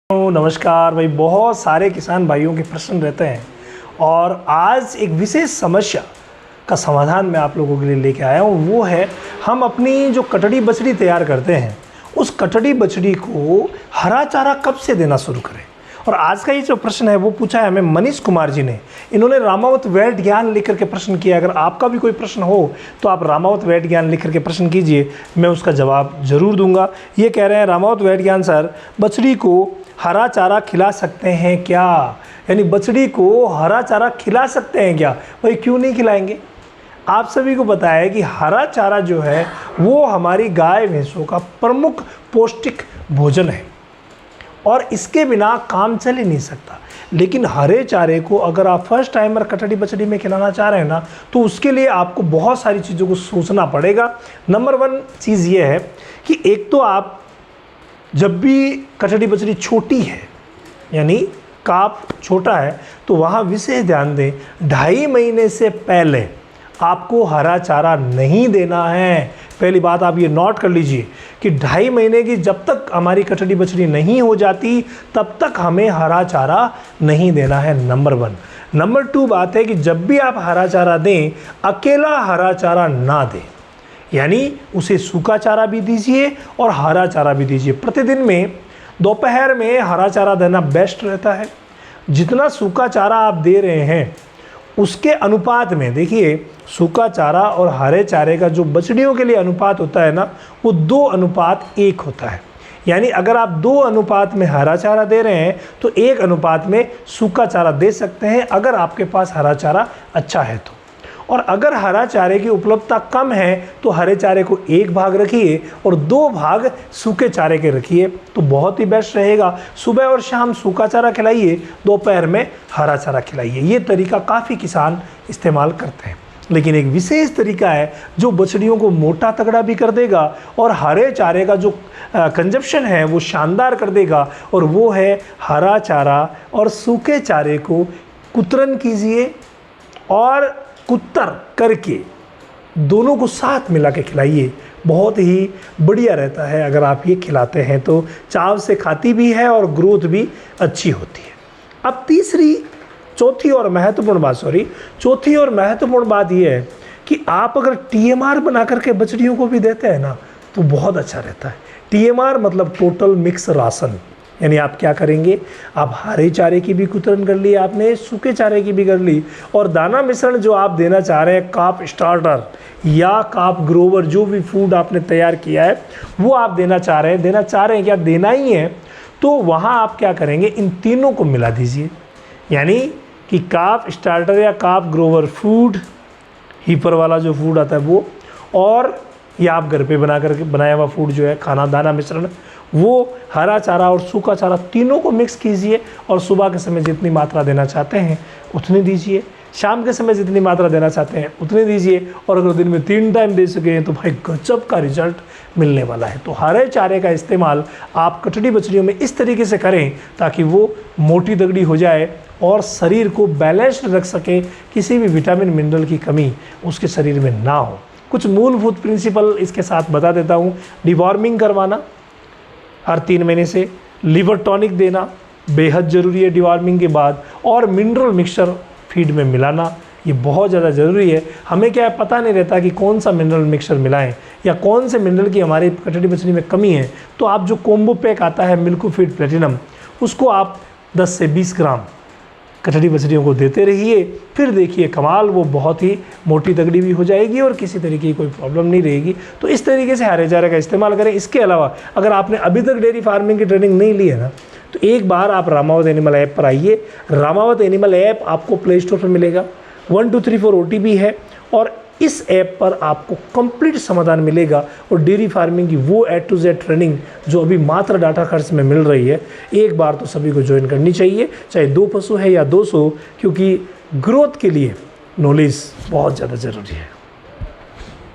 नमस्कार भाई। बहुत सारे किसान भाइयों के प्रश्न रहते हैं और आज एक विशेष समस्या का समाधान मैं आप लोगों के लिए लेके आया हूँ। वो है हम अपनी जो कटड़ी बछड़ी तैयार करते हैं उस कटड़ी बछड़ी को हरा चारा कब से देना शुरू करें। और आज का ये जो प्रश्न है वो पूछा है हमें मनीष कुमार जी ने। इन्होंने रामावत वैट ज्ञान लिख करके प्रश्न किया। अगर आपका भी कोई प्रश्न हो तो आप रामावत वैट ज्ञान लिख करके प्रश्न कीजिए, मैं उसका जवाब जरूर दूंगा। ये कह रहे हैं रामावत वैट ज्ञान सर, बछड़ी को हरा चारा खिला सकते हैं क्या? यानी बछड़ी को हरा चारा खिला सकते हैं क्या? भाई क्यों नहीं खिलाएंगे? आप सभी को पता है कि हरा चारा जो है वो हमारी गाय भैंसों का प्रमुख पौष्टिक भोजन है और इसके बिना काम चल ही नहीं सकता। लेकिन हरे चारे को अगर आप फर्स्ट टाइमर कटड़ी बछड़ी में खिलाना चाह रहे हैं ना, तो उसके लिए आपको बहुत सारी चीज़ों को सोचना पड़ेगा। नंबर 1 चीज़ ये है कि एक तो आप जब भी कटड़ी बछड़ी छोटी है यानी काप छोटा है तो वहाँ विशेष ध्यान दें, 2.5 महीने से पहले आपको हरा चारा नहीं देना है। पहली बात आप ये नोट कर लीजिए कि 2.5 महीने की जब तक हमारी कटड़ी बछड़ी नहीं हो जाती तब तक हमें हरा चारा नहीं देना है। नंबर 1। नंबर 2 बात है कि जब भी आप हरा चारा दें, अकेला हरा चारा ना दें, यानी उसे सूखा चारा भी दीजिए और हरा चारा भी दीजिए। प्रतिदिन में दोपहर में हरा चारा देना बेस्ट रहता है। जितना सूखा चारा आप दे रहे हैं उसके अनुपात में देखिए, सूखा चारा और हरे चारे का जो बछड़ियों के लिए अनुपात होता है ना, वो 2:1 होता है। यानी अगर आप 2 अनुपात में हरा चारा दे रहे हैं तो 1 अनुपात में सूखा चारा दे सकते हैं, अगर आपके पास हरा चारा अच्छा है तो। और अगर हरा चारे की उपलब्धता कम है तो हरे चारे को 1 भाग रखिए और 2 भाग सूखे चारे के रखिए, तो बहुत ही बेस्ट रहेगा। सुबह और शाम सूखा चारा खिलाइए, दोपहर में हरा चारा खिलाइए। ये तरीका काफ़ी किसान इस्तेमाल करते हैं। लेकिन एक विशेष तरीका है जो बछड़ियों को मोटा तगड़ा भी कर देगा और हरे चारे का जो कंजप्शन है वो शानदार कर देगा, और वो है हरा चारा और सूखे चारे को कुतरन कीजिए और कुतर करके दोनों को साथ मिला के खिलाइए। बहुत ही बढ़िया रहता है अगर आप ये खिलाते हैं तो। चाव से खाती भी है और ग्रोथ भी अच्छी होती है। अब चौथी और महत्वपूर्ण बात यह है कि आप अगर TMR बना करके बछड़ियों को भी देते हैं ना तो बहुत अच्छा रहता है। TMR मतलब टोटल मिक्स राशन। यानी आप क्या करेंगे, आप हरे चारे की भी कुतरन कर ली आपने, सूखे चारे की भी कर ली, और दाना मिश्रण जो आप देना चाह रहे हैं, काप स्टार्टर या काप ग्रोवर, जो भी फूड आपने तैयार किया है वो आप देना चाह रहे हैं क्या, देना ही है, तो वहाँ आप क्या करेंगे, इन तीनों को मिला दीजिए। यानी कि काप स्टार्टर या काप ग्रोवर फूड, हीपर वाला जो फूड आता है वो, और या आप घर पे बनाया हुआ फूड जो है खाना दाना मिश्रण, वो हरा चारा और सूखा चारा तीनों को मिक्स कीजिए और सुबह के समय जितनी मात्रा देना चाहते हैं उतनी दीजिए, शाम के समय जितनी मात्रा देना चाहते हैं उतनी दीजिए, और अगर दिन में 3 टाइम दे सकें तो भाई गजब का रिजल्ट मिलने वाला है। तो हरे चारे का इस्तेमाल आप कटड़ी बछड़ियों में इस तरीके से करें ताकि वो मोटी तगड़ी हो जाए और शरीर को बैलेंस्ड रख सके, किसी भी विटामिन मिनरल की कमी उसके शरीर में ना हो। कुछ मूलभूत प्रिंसिपल इसके साथ बता देता हूँ। डिवॉर्मिंग करवाना हर 3 महीने से, लिवर टॉनिक देना बेहद ज़रूरी है डिवॉर्मिंग के बाद, और मिनरल मिक्सचर फीड में मिलाना ये बहुत ज़्यादा ज़रूरी है। हमें क्या है, पता नहीं रहता कि कौन सा मिनरल मिक्सचर मिलाएं या कौन से मिनरल की हमारी कटड़ी बछड़ी में कमी है। तो आप जो कोम्बो पैक आता है मिल्को फीड प्लेटिनम, उसको आप 10 से 20 ग्राम कटड़ी बछड़ियों को देते रहिए, फिर देखिए कमाल, वो बहुत ही मोटी तगड़ी भी हो जाएगी और किसी तरीके की कोई प्रॉब्लम नहीं रहेगी। तो इस तरीके से हरे चारे का इस्तेमाल करें। इसके अलावा अगर आपने अभी तक डेयरी फार्मिंग की ट्रेनिंग नहीं ली है ना, तो एक बार आप रामावत एनिमल ऐप पर आइए। रामावत एनिमल ऐप आपको प्ले स्टोर पर मिलेगा, 1234 OTP है, और इस ऐप पर आपको कंप्लीट समाधान मिलेगा और डेयरी फार्मिंग की वो A to Z ट्रेनिंग जो अभी मात्र डाटा खर्च में मिल रही है, एक बार तो सभी को ज्वाइन करनी चाहिए, चाहे 2 पशु है या 200, क्योंकि ग्रोथ के लिए नॉलेज बहुत ज़्यादा ज़रूरी है।